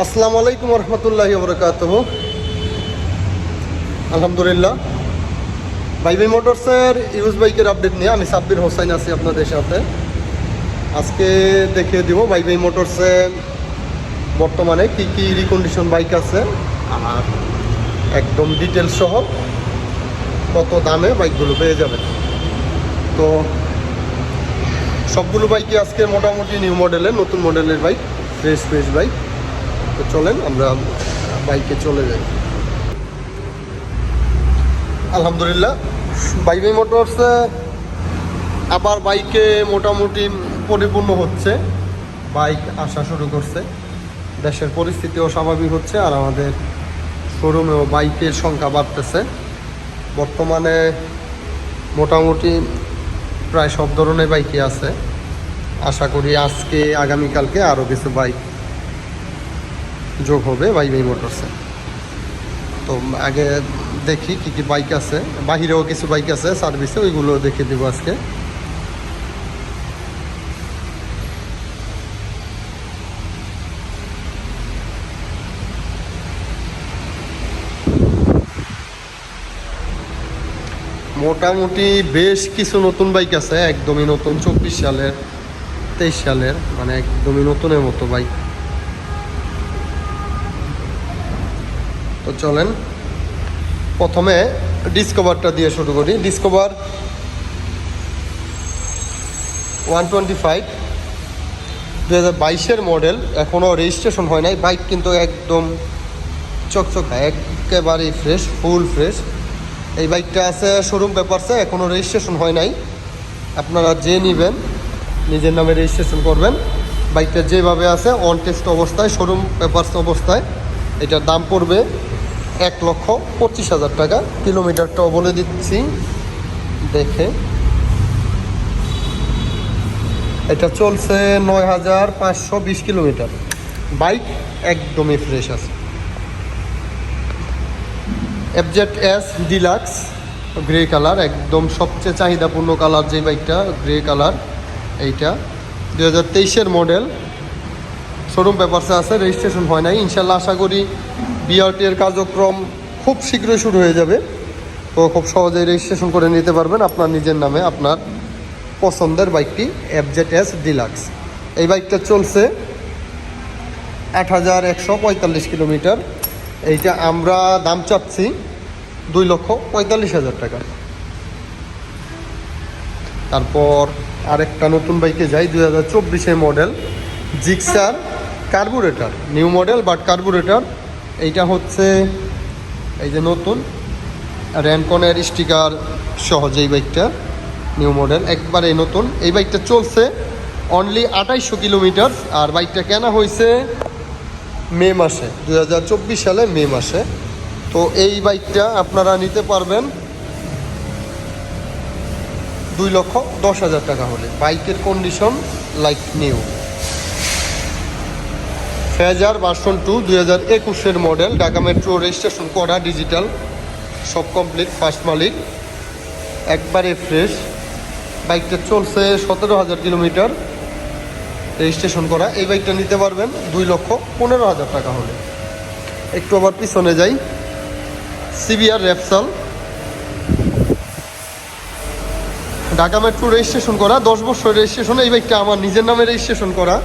আসসালামু আলাইকুম রহমতুল্লাহি বরকাতুহু। আলহামদুলিল্লাহ, ভাই মোটরসের ইউজ বাইকের আপডেট নিয়ে আমি সাব্বির হোসাইন আছি আপনাদের সাথে। আজকে দেখিয়ে দিব ভাই মোটরসে বর্তমানে কি কি রিকন্ডিশন বাইক আছে আর একদম ডিটেলস সহ কত দামে বাইকগুলো পেয়ে যাবেন। তো সবগুলো বাইকই আজকে মোটামুটি নিউ মডেলের, নতুন মডেলের বাইক, ফ্রেশ বাইক। তো চলেন আমরা বাইকে চলে যাই। আলহামদুলিল্লাহ, ভাই মোটরসে আবার বাইকে মোটামুটি পরিপূর্ণ হচ্ছে, বাইক আসা শুরু করছে, দেশের পরিস্থিতিও স্বাভাবিক হচ্ছে আর আমাদের শোরুমেও বাইকের সংখ্যা বাড়তেছে। বর্তমানে মোটামুটি প্রায় সব ধরনের বাইকই আছে। আশা করি আজকে আগামীকালকে আরও কিছু বাইক যোগ হবে ভাই মোটরসে। তো আগে দেখি কি কি বাইক আছে, বাহিরেও কিছু বাইক আছে সার্ভিসে, ওইগুলো দেখে দেবো আজকে। মোটামুটি বেশ কিছু নতুন বাইক আছে, একদমই নতুন, 24 সালের 23 সালের, মানে একদমই নতুনের মতো বাইক। তো চলেন প্রথমে ডিসকভারটা দিয়ে শুরু করি। ডিসকভার 125 2022-এর মডেল, এখনও রেজিস্ট্রেশন হয় নাই। বাইক কিন্তু একদম চকচকা, একেবারেই ফ্রেশ, ফুল ফ্রেশ। এই বাইকটা আছে শোরুম পেপারসে, এখনও রেজিস্ট্রেশন হয় নাই। আপনারা যে নেবেন নিজের নামে রেজিস্ট্রেশন করবেন। বাইকটা যেভাবে আছে অন টেস্ট অবস্থায়, শোরুম পেপারস অবস্থায়, এটার দাম পড়বে 1,25,000 টাকা। কিলোমিটারটাও বলে দিচ্ছি দেখে। এটা চলছে 9,520 কিলোমিটার। বাইক একদমই ফ্রেশ আছে। FZS ডিলাক্স গ্রে কালার, একদম সবচেয়ে চাহিদাপূর্ণ কালার যে বাইকটা, গ্রে কালার। এইটা 2023-এর মডেল, শোরুম পেপারসে আছে, রেজিস্ট্রেশন হয় নাই। ইনশাল্লাহ আশা করি BRT এর কার্যক্রম খুব শীঘ্রই শুরু হয়ে যাবে। তো খুব সহজেই রেজিস্ট্রেশন করে নিতে পারবেন আপনার নিজের নামে আপনার পছন্দের বাইকটি, FZS ডিলাক্স। এই বাইকটা চলছে 8,145 কিলোমিটার। এইটা আমরা দাম চাচ্ছি 2,45,000 টাকা। তারপর আরেকটা নতুন বাইকে যাই, 2024-এর model, Gixxer carburettor, new model but carburettor. এইটা হচ্ছে এই যে নতুন র্যানকনের স্টিকার সহ যেই বাইকটা, নিউ মডেল, একবারেই নতুন। এই বাইকটা চলছে অনলি 2800 কিলোমিটার আর বাইকটা কেনা হয়েছে মে মাসে, 2024 সালে মে মাসে। তো এই বাইকটা আপনারা নিতে পারবেন 2,10,000 টাকা হলে। বাইকের condition like new. Fazer version 2 2021-এর মডেল, ঢাকা মেট্রো, রেজিস্ট্রেশন করা, ডিজিটাল, সব কমপ্লিট, ফার্স্ট মালিক, একবারে ফ্রেশ। বাইকটা চলছে 17,000 কিলোমিটার, রেজিস্ট্রেশন করা। এই বাইকটা নিতে পারবেন 2,15,000 টাকা হলে। একটু আবার পিছনে যাই, সিবিআর র্যাপসাল, ঢাকা মেট্রো, রেজিস্ট্রেশন করা, 10 বছর রেজিস্ট্রেশন। এই বাইকটা আমার নিজের নামে রেজিস্ট্রেশন করা।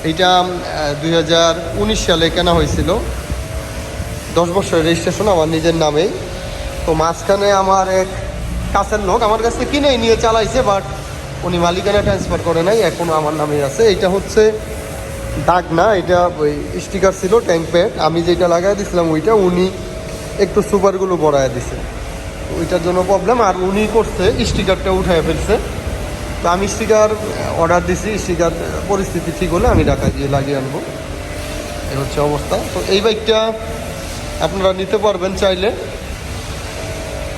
এইটা 2019 সালে কেনা হয়েছিল, 10 বছরের রেজিস্ট্রেশন আমার নিজের নামেই। তো মাঝখানে আমার এক কাছের লোক আমার কাছে কিনে নিয়ে চালাইছে, বাট উনি মালিকানা ট্রান্সফার করে নাই, এখনও আমার নামেই আছে। এইটা হচ্ছে দাগ না, এটা ওই স্টিকার ছিল, ট্যাঙ্ক প্যাড। আমি যেটা লাগাই দিয়েছিলাম ওইটা, উনি একটু সুপারগুলো বড়ায় দিছে, ওইটার জন্য প্রবলেম। আর উনি করছে স্টিকারটা উঠায় ফেলছে। তো আমি স্টিকার অর্ডার দিছি, স্টিকার পরিস্থিতি ঠিক হলে আমি ঢাকা গিয়ে লাগিয়ে আনবো। এই হচ্ছে অবস্থা। তো এই বাইকটা আপনারা নিতে পারবেন চাইলে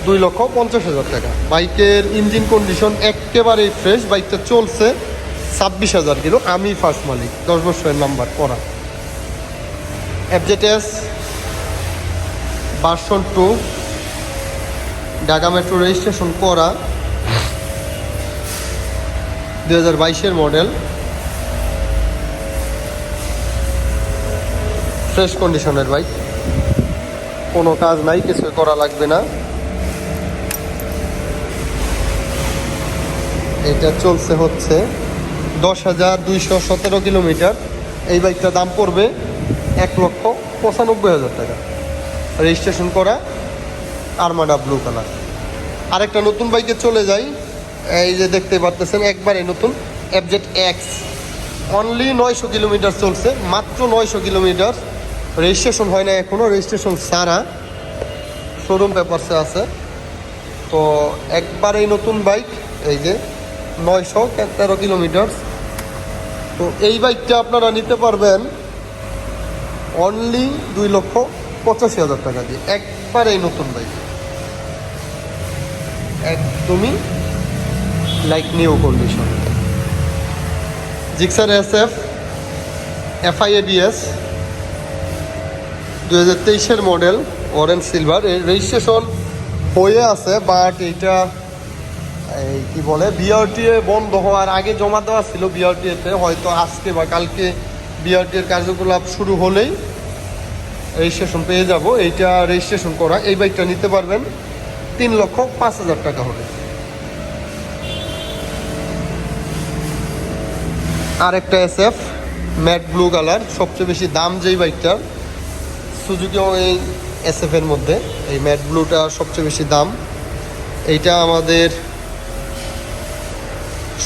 2,50,000 টাকা। বাইকের ইঞ্জিন কন্ডিশন একেবারেই ফ্রেশ। বাইকটা চলছে 26,000 কিলো, আমি ফার্স্ট মালিক, 10 বছরের নাম্বার করা। FZS version 2 Dhaka metro, registration করা, 2022-এর মডেল। ফ্রেশ কন্ডিশনের বাইক, কোনো কাজ নাই, কিছু করা লাগবে না। এটা চলছে হচ্ছে 10,217 কিলোমিটার। এই বাইকটার দাম পড়বে 1,95,000 টাকা। রেজিস্ট্রেশন করা, আরমাডা ব্লু কালার। আরেকটা নতুন বাইকে চলে যাই। এই যে দেখতে পারতেছেন একবারে নতুন FZ X, অনলি 900 কিলোমিটার চলছে, মাত্র 900 কিলোমিটার। রেজিস্ট্রেশন হয় না এখনও, রেজিস্ট্রেশন ছাড়া, শোরুম পেপারসে আছে। তো একবারেই নতুন বাইক, এই যে 913 কিলোমিটার। তো এই বাইকটা আপনারা নিতে পারবেন অনলি 2,85,000 টাকা দিয়ে। একবারেই নতুন বাইক, একদমই like new condition. Gixxer SF FI-ABS 2023-এর মডেল, অরেঞ্জ সিলভার। এর রেজিস্ট্রেশন হয়ে আছে, বাট এইটা এই কী বলে BRTA বন্ধ হওয়ার আগে জমা দেওয়া ছিল BRTA-তে। হয়তো আজকে বা কালকে BRTA-র কার্যকলাপ শুরু হলেই রেজিস্ট্রেশন পেয়ে যাব। এইটা রেজিস্ট্রেশন করা। এই বাইকটা নিতে পারবেন 3,05,000 টাকা হলে। আর একটা SF ম্যাট ব্লু কালার, সবচেয়ে বেশি দাম যেই বাইকটার সুজুকিও এই SF-এর মধ্যে এই ম্যাট ব্লুটা সবচেয়ে বেশি দাম। এইটা আমাদের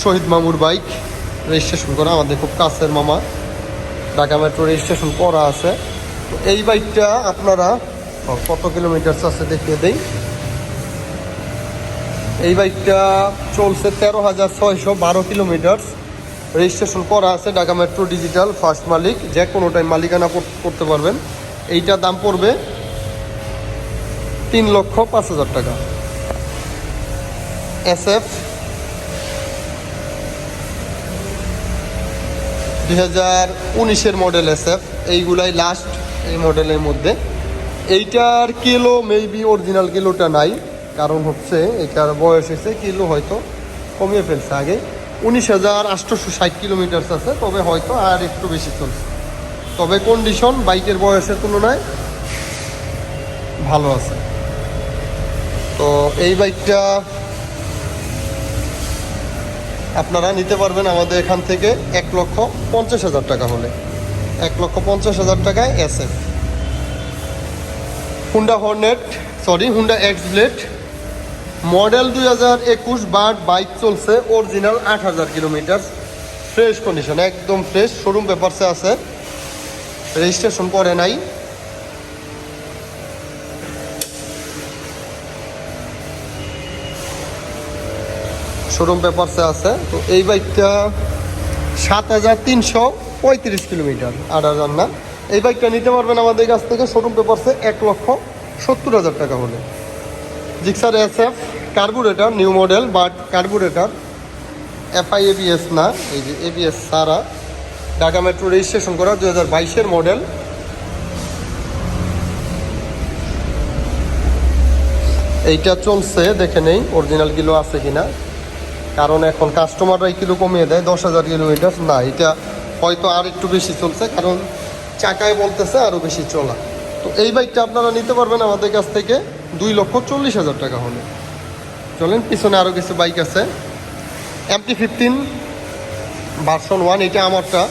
শহীদ মামুর বাইক, রেজিস্ট্রেশন করা, আমাদের খুব কাছের মামা, ঢাকা মেট্রো রেজিস্ট্রেশন করা আছে। তো এই বাইকটা আপনারা কত কিলোমিটার আছে দেখিয়ে দেই। এই বাইকটা চলছে 13,612 কিলোমিটার, রেজিস্ট্রেশন করা আছে, ঢাকা মেট্রো ডিজিটাল, ফার্স্ট মালিক, যে কোনো টাইম মালিকানা করতে পারবেন। এইটার দাম পড়বে 3,05,000 টাকা। SF 2019-এর মডেল SF, এইগুলাই লাস্ট এই মডেলের মধ্যে। এইটার কিলো মেবি অরিজিনাল কিলোটা নাই, কারণ হচ্ছে এটার বয়স হয়েছে, কিলো হয়তো কমিয়ে ফেলছে। আগে 19,860 কিলোমিটার আছে, তবে হয়তো আর একটু বেশি চলছে। তবে কন্ডিশন বাইকের বয়সের তুলনায় ভালো আছে। তো এই বাইকটা আপনারা নিতে পারবেন আমাদের এখান থেকে 1,50,000 টাকা হলে। 1,50,000 টাকায় SF Honda X blade model 2021, but bike চলছে অরিজিনাল 8,000 কিলোমিটার, ফ্রেশ কন্ডিশন, একদম ফ্রেশ, শোরুম পেপারসে আছে, রেজিস্ট্রেশন করে নাই। শোরুম পেপারসে আছে। তো এই বাইকটা 7,335 কিলোমিটার, 8,000 না। এই বাইকটা নিতে পারবেন আমাদের কাছ থেকে শোরুম পেপারসে 1,70,000 টাকা হলে। Gixxer SF carburettor, new model, but carburettor, FI-ABS না, এই যে ABS ছাড়া, ঢাকা মেট্রো রেজিস্ট্রেশন করা, 2022-এর মডেল। এইটা চলছে, দেখে নেই অরিজিনাল কিলো আছে কিনা, কারণ এখন কাস্টমাররাই কিলো কমিয়ে দেয়। 10,000 কিলোমিটার না, এটা হয়তো আর একটু বেশি চলছে, কারণ চাকায় বলতেছে আরও বেশি চলা। তো এই বাইকটা আপনারা নিতে পারবেন আমাদের কাছ থেকে 2,40,000 টাকা হলে। চলেন, পিছনে আরও কিছু বাইক আছে। MT-15 ভার্সন 1, এটা আমারটা,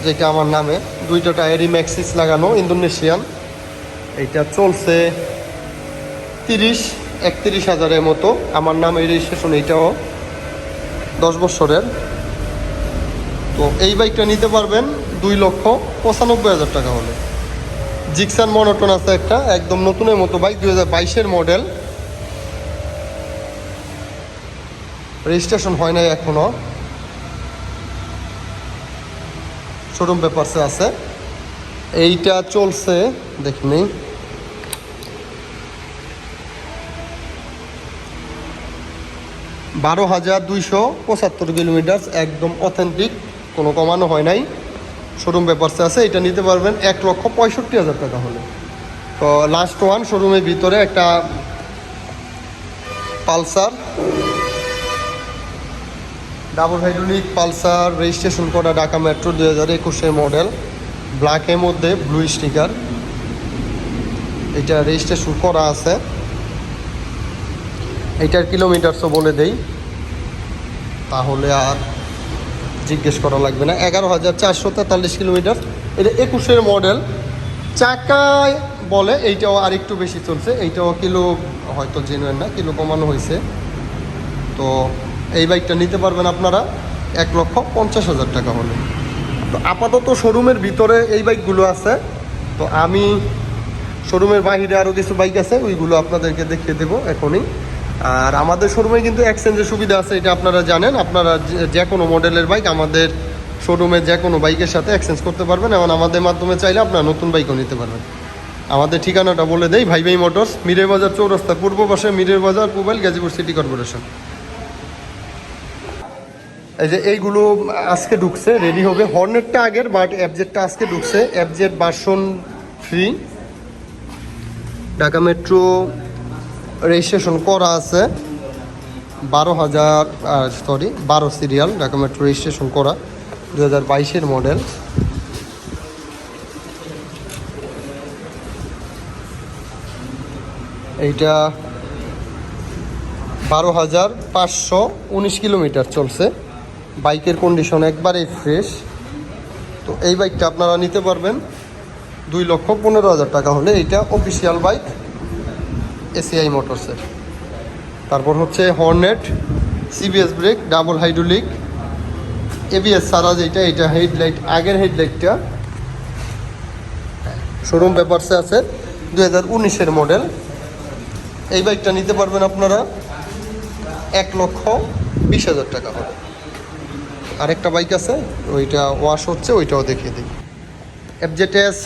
যেটা আমার নামে, দুইটা টায়ারই ম্যাক্সিস লাগানো, ইন্দোনেশিয়ান। এইটা চলছে 31,000-31,000-এর মতো। আমার নামে রেজিস্ট্রেশন, এইটাও 10 বছরের। তো এই বাইকটা নিতে পারবেন 2,95,000 টাকা হলে। জিক্সার মনোটন আছে একটা, একদম নতুনের মতো বাইক, 2022-এর মডেল, রেজিস্ট্রেশন হয় নাই এখনও, শোরুম পেপারসে আছে। এইটা চলছে, দেখিনি, 12,275 কিলোমিটার, একদম অথেন্টিক, কোনো কমানো হয় নাই, শোরুম পেপারসে আছে। এটা নিতে পারবেন 1,65,000 টাকা হলে। তো লাস্ট ওয়ান শোরুমের ভিতরে একটা Pulsar, double hydraulic Pulsar, registration করা, ঢাকা মেট্রো, 2021-এর মডেল, ব্ল্যাকের মধ্যে ব্লু স্টিকার, এটা রেজিস্ট্রেশন করা আছে। এইটার কিলোমিটারসও বলে দেই, তাহলে আর জিজ্ঞেস করা লাগবে না। 11,443 কিলোমিটার। এটা 21-এর মডেল। চাকায় বলে এইটাও আর একটু বেশি চলছে, এইটাও কিলো হয়তো জেনুইন না, কিলো কমানো হয়েছে। তো এই বাইকটা নিতে পারবেন আপনারা 1,50,000 টাকা হলে। তো আপাতত শোরুমের ভিতরে এই বাইকগুলো আছে। তো আমি শোরুমের বাইরে আরও কিছু বাইক আছে, ওইগুলো আপনাদেরকে দেখিয়ে দেবো এখনই। আর আমাদের শোরুমে কিন্তু এক্সচেঞ্জের সুবিধা আছে, এটা আপনারা জানেন। আপনারা যে কোনো মডেলের বাইক আমাদের শোরুমে যে কোনো বাইকের সাথে এক্সচেঞ্জ করতে পারবেন, এবং আমাদের মাধ্যমে চাইলে আপনারা নতুন বাইকও নিতে পারবেন। আমাদের ঠিকানাটা বলে দেই, ভাই ভাই মোটরস, মিরের বাজার চৌরাস্তা, পূর্ব পাশে মিরের বাজার, মোবাইল, গাজীপুর সিটি কর্পোরেশন। এই যে এইগুলো আজকে ঢুকছে, রেডি হবে। হর্নেটটা আগের, বাট এফজেডটা আজকে ঢুকছে। FZ version 3, Dhaka metro registration করা আছে। 12 সিরিয়াল, ঢাকা মেট্রো রেজিস্ট্রেশন করা, 2022-এর মডেল। এইটা 12,519 কিলোমিটার চলছে। বাইকের কন্ডিশন একবারেই ফ্রেশ। তো এই বাইকটা আপনারা নিতে পারবেন 2,15,000 টাকা হলে। এইটা অফিসিয়াল বাইক এসিআই মোটরসের। তারপর হচ্ছে Hornet, CBS brake, double hydraulic, ABS ছাড়া যেটা, এটা হেডলাইট, আগের হেডলাইটটা শোরুম পেপারসে আছে, 2019-এর মডেল। এই বাইকটা নিতে পারবেন আপনারা 1,20,000 টাকা হবে। আরেকটা বাইক আছে, ওইটা ওয়াশ হচ্ছে, ওইটাও দেখিয়ে দিই। এফজেডএস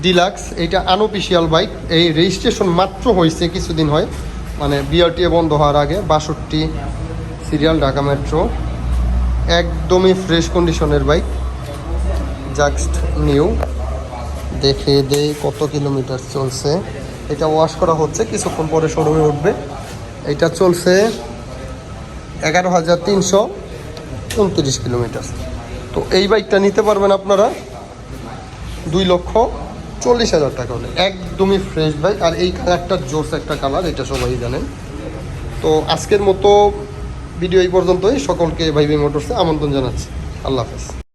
ডিলাক্স, এইটা আনঅফিসিয়াল বাইক। এই রেজিস্ট্রেশন মাত্র হয়েছে, কিছুদিন হয়, মানে বিআরটিএ বন্ধ হওয়ার আগে। 62 সিরিয়াল, ঢাকা মেট্রো, একদমই ফ্রেশ কন্ডিশনের বাইক, জাস্ট নিউ। দেখে দেই কত কিলোমিটার চলছে। এটা ওয়াশ করা হচ্ছে, কিছুক্ষণ পরে শোরুমে উঠবে। এটা চলছে 11,329 কিলোমিটার। তো এই বাইকটা নিতে পারবেন আপনারা 2,40,000 টাকা হলে। একদমই ফ্রেশ বাইক, আর এই কালারটা জোস একটা কালার, এটা সবাই জানেন। তো আজকের মতো ভিডিও এই পর্যন্তই। সকলকে ভাই ভাই মোটরসে আমন্ত্রণ জানাচ্ছি। আল্লাহ হাফেজ।